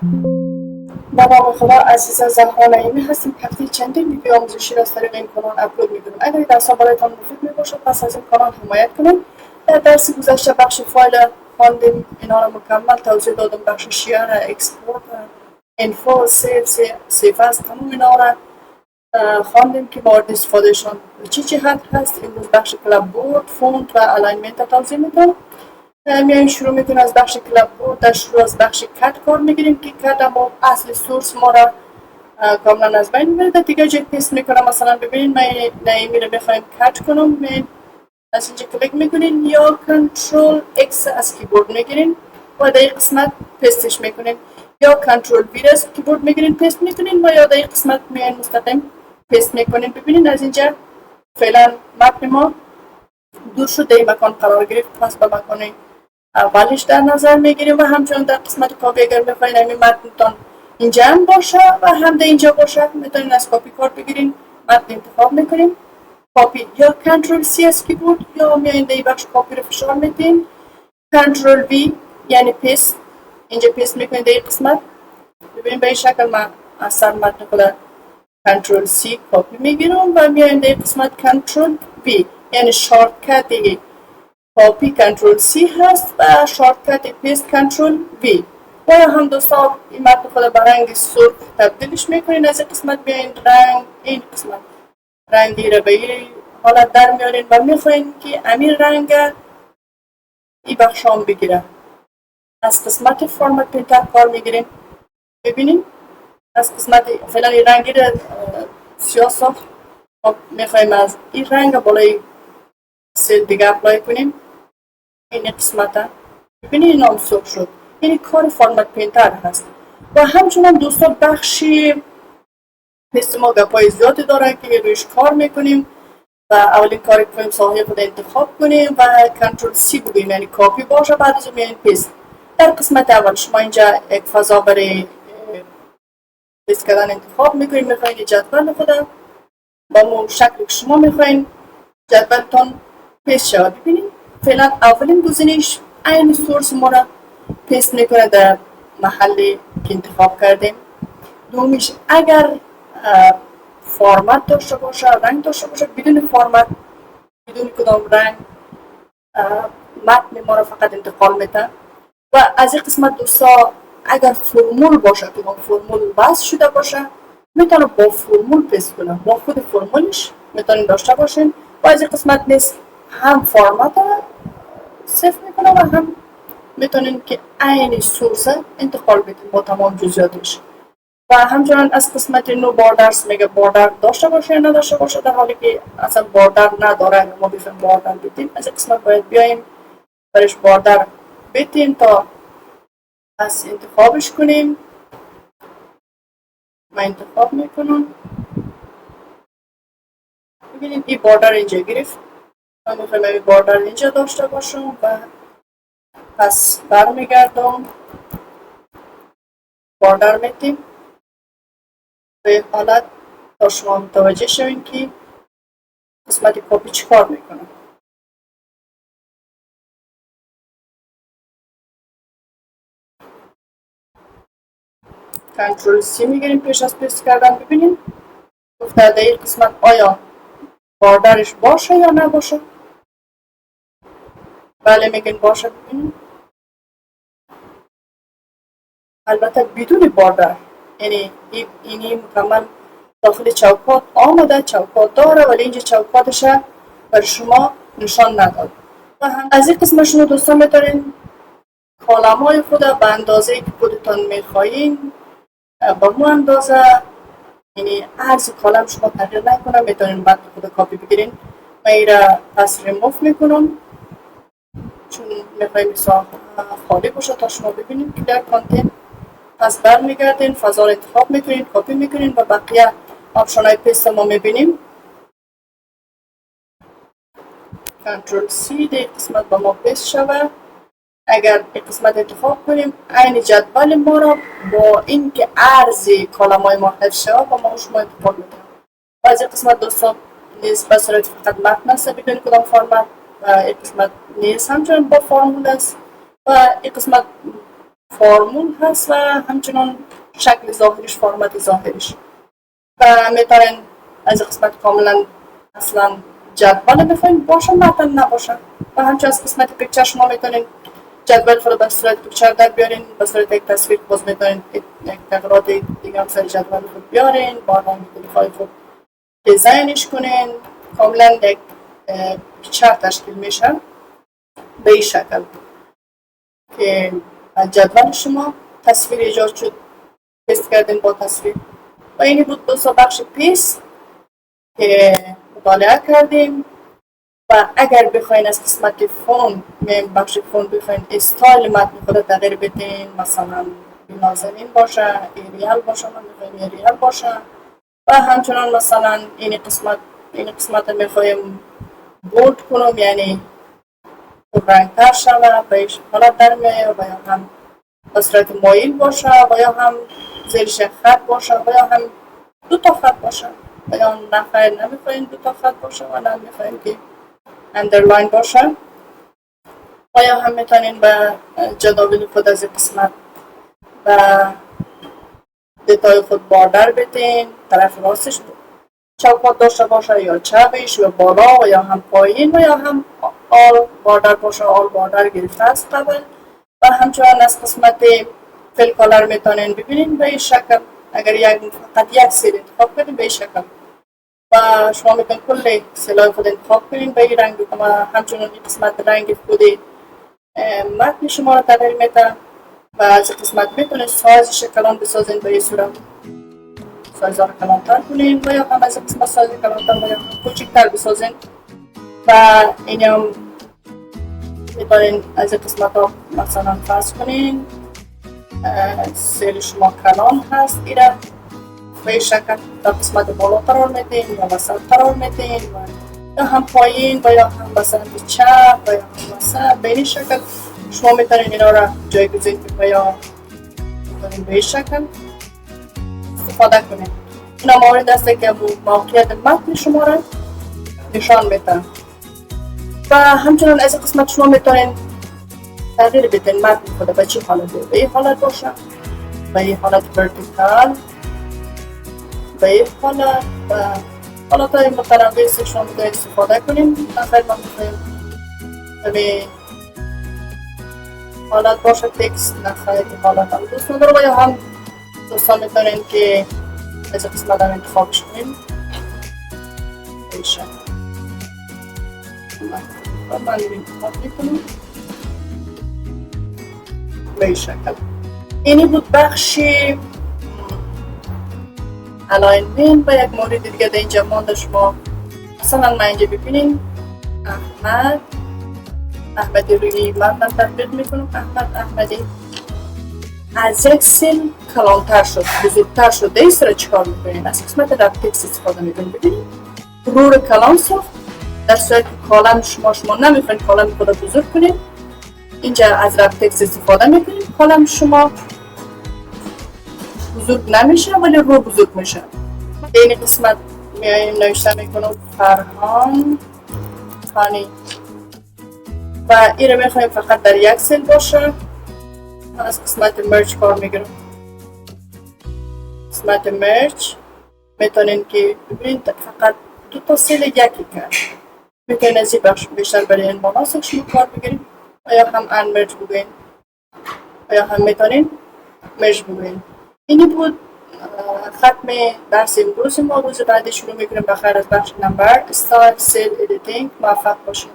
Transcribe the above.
به نام خدا. عزیز زهرا نعیمی هستیم. هفته چندین ویدیو آموزشی را از طریق این کانال اپلود می‌کنیم. اگر این درس‌ها برایتان مفید میباشد پس از این کانال حمایت کنید. در درس گذشته بخش فایل خواندیم، اینا را مکمل توضیح دادم. بخش شیر، اکسپورت، انفو، سیف است، تمام اینا را خواندیم که مورد استفادهشان چی جهت هست. امروز بخش کلپبورد، فونت و الاینمنت توضیح میدم. میایم شروع میکنیم از بخش clipboard. در شروع از بخش کت کار میگیریم که کت ما اصل سورس ما را کاملا از بین میبره. دیگه جای پیست میکنم. مثلا ببینید من نعیمی رو بخوایم کت کنم، از اینجا کلیک میکنین یا کنترل اکس از کیبورد میگیرین و در این قسمت پیستش میکنین، یا کنترل وی از کیبورد میگیرین پیست میکنین و یا در این قسمت میاین مستقیم پیست میکنین. ببینید از اینجا فعلا متن ما دور شد، در این مکان قرار گرفت. پس به مکان اولش در نظر میگیریم و همچنان در قسمت کاپی اگر بخواین همین متنتان اینجا هم باشه و هم در اینجا باشه میتونین از کاپی کارت بگیرین، متن انتخاب میکنین، کاپی یا کنترل سی از کیبورد یا میایین در این بخش کاپی رو فشار میدین، کنترل وی یعنی پیست، اینجا پیست میکنین در این قسمت. ببینید به این شکل من اصلا متن خود کنترل سی کاپی میگیرم و میایم در این قسمت کنترل وی یعنی شارتکت دیگه کاپی کنترل سی هست و شارتکت پیست کنترل وی. و هم دوستا این متن خود به رنگ سرخ تبدیلش میکنین. از این قسمت بیاین رنگ، این قسمت رنگی رو به این حالت در میارین و میخواین که امیر رنگ این بخشام بگیره. از قسمت فرمت پرینتر کار میگیریم. ببینیم از قسمت فعلا این رنگی رو سیاه ساخت، میخوایم از این رنگ بالای سیل دیگه اپلای کنیم. این قسمت ببینید این هم سرخ شد. یعنی کار فرمت پرینتر هست. و همچنان دوستان بخشی پیست ما گپای زیادی داره که رویش کار میکنیم و اولین کاری که کنیم صاحب خود انتخاب کنیم و کنترل سی بگوییم یعنی کاپی باشه، بعد از میایم پیست. در قسمت اول شما اینجا یک فضا برای پیست کردن انتخاب میکنیم. میخواین جدول خود با مون شکل که شما میخواین جدولتان پیست شود. ببینید فعلا اولین گزینش عین سورس ما را پیست میکنه در محلی که انتخاب کردیم. دومیش اگر فرمت داشته باشه، رنگ داشته باشه، بدون فرمت بدون کدام رنگ متن ما را فقط انتقال میده. و از این قسمت دوستا اگر فرمول باشه، کدام فرمول وضع شده باشه میتونه با فرمول پیست کنه، با خود فرمولش میتونین داشته باشین. و از این قسمت نیست هم فرمت صرف میکنه و هم میتونین که عین سورس انتقال بدین با تمام جزئیاتش. و همچنان از قسمت نو باردرس میگه باردر داشته باشه یا نداشته باشه، در حالی که اصلا باردر نداره ما بخوایم باردر بدیم. از قسمت باید بیایم برش باردر بدیم تا پس انتخابش کنیم. من انتخاب میکنم. ببینید این باردر اینجا گرفت. من میخوایم این باردر اینجا داشته باشم و پس برمیگردم باردر میدیم به حالت تا شما متوجه شوین که قسمت کپی چی کار میکنه. کنترل سی میگیریم پیش از پیست کردن. ببینیم گفته در این قسمت آیا باردرش باشه یا نباشه. بله میگین باشه. ببینیم البته بدون باردر، یعنی اینی مکمل داخل چوکات آمده، چوکات داره ولی اینجا چوکاتش بر شما نشان نداد. و هم از این قسمت شما دوستان میتونین کالم های خود به اندازه که خودتان میخواین با مو اندازه، یعنی عرض کالم شما تغییر نکنه، میتونین بعد خود کاپی بگیرین. من این را پس ریموف میکنم چون میخوایم خالی باشه تا شما ببینید که در کانتنت. پس برمیگردین فضا رو انتخاب میکنین، کاپی میکنین و بقیه آپشن های پیست ما میبینیم. کنترل سی در قسمت با ما پیست شود. اگر این قسمت انتخاب کنیم عین جدول ما را با اینکه عرض کالم های ما حفظ شود با ما شما انتخاب میکنیم. و از این قسمت دوستان نیز به صورت فقط متن است بدون کدام فرمت و این قسمت نیز همچنان با فرمول است. و این قسمت فرمول هست و همچنان شکل ظاهریش، فرمت ظاهریش. و میتونین از قسمت کاملا اصلا جدول بخواین باشه، متن نباشه. و همچنین از قسمت پیکچر شما میتونین جدول خود به صورت پیکچر در بیارین، به صورت یک تصویر باز میتونین یک تغییرات دیگه هم سر جدول خود بیارین، با رنگ دلخواه خود دیزاینش کنین. کاملا یک پیکچر تشکیل میشه به این شکل که از جدول شما تصویر ایجاد شد، پیست کردین با تصویر. و اینی بود دوستا بخش پیست که مطالعه کردیم. و اگر بخواین از قسمت فون، بخش فون بخواین استایل متن خود تغییر بدین، مثلا نازنین باشه، ایریال باشه، من میخوایم ایریال باشه. و همچنان مثلا این قسمت میخوایم بولد کنم، یعنی رنگتر شود، به حالت در میاد، و یا هم به صورت مایل باشه، و یا هم زیرش خط باشه، و یا هم دو تا خط باشه، و یا نخیر نمیخواین دو تا خط باشه و نه میخواین که اندرلاین باشه. و یا هم میتونین به جداول خود از قسمت و دیتای خود باردر بدین، طرف راستش چوکات داشته باشه یا چپش و بالا، و یا هم پایین، و یا هم آل باردر باشه. آل باردر گرفته است قبل. و همچنان از قسمت فیل کالر میتونین ببینین به این شکل. اگر فقط یک سیل انتخاب کنین به این شکل، و شما میتونین کل سیلای خود انتخاب کنین به این رنگ. و همچنان این قسمت رنگ خود متن شما را تغییر میده. و از قسمت میتونین سایزش کلان بسازین به این صورت، سایز ها را کلانتر کنین، و یا هم از قسمت سایز کلانتر و یا هم کوچکتر بسازین. و این هم میتونین از قسمت ها مثلا فرض کنین سیل شما کلان هست، ایره به این شکل در قسمت بالا قرار میدین یا وسط قرار میدین، و یا هم پایین، و یا هم وسط چپ، و یا هم وسط. به این شکل شما میتونین اینا را جایگزین کنین و یا میتونین به این شکل استفاده کنین. اینا موارد است که موقعیت متن شما را نشان میده. و همچنان از قسمت شما میتونین تغییر بدین متن خود به چه حالت به این حالت باشه، به این حالت ورتیکال، به این حالت و حالت های متنوع شما میتونید استفاده کنیم. مثلا ما میتونیم به حالت باشه تکست، نخیر حالت هم دوست نداره، و یا هم دوستان میتونین که از قسمت هم انتخابش کنیم به این شکل. من انتخاب میکنم به این شکل. اینی بود بخش الاینمنت. و یک مورد دیگه در اینجا مانده شما مثلا من اینجا ببینیم احمدی روی متن تطبیق میکنم. احمدی از یک سیل کلانتر شد، بزرگتر شد. در این صورت چیکار میکنیم؟ از قسمت ربط تکست استفاده میکنیم. ببینیم رور کلان ساخت. در صورت کالم شما نمیخواین کالم خود بزرگ کنید، اینجا از ربط تکست استفاده میکنیم. کالم شما بزرگ نمیشه ولی رو بزرگ میشه. این قسمت میاییم نوشته میکنم فرهان خانی، و این رو میخوایم فقط در یک سیل باشه. من از قسمت مرج کار میگیرم. قسمت مرج میتونین که ببینید فقط دو تا سیل یکی کرد. میتونین از این بخش بیشتر برای این مناسب شما کار بگیریم، و یا هم ان مرج بگوین، و یا هم میتونین مرج بگوین. اینی بود ختم درس امروز ما. روز بعدی شروع میکنیم بخیر از بخش نمبر، استایل، سیل، ادیتینگ. موفق باشید.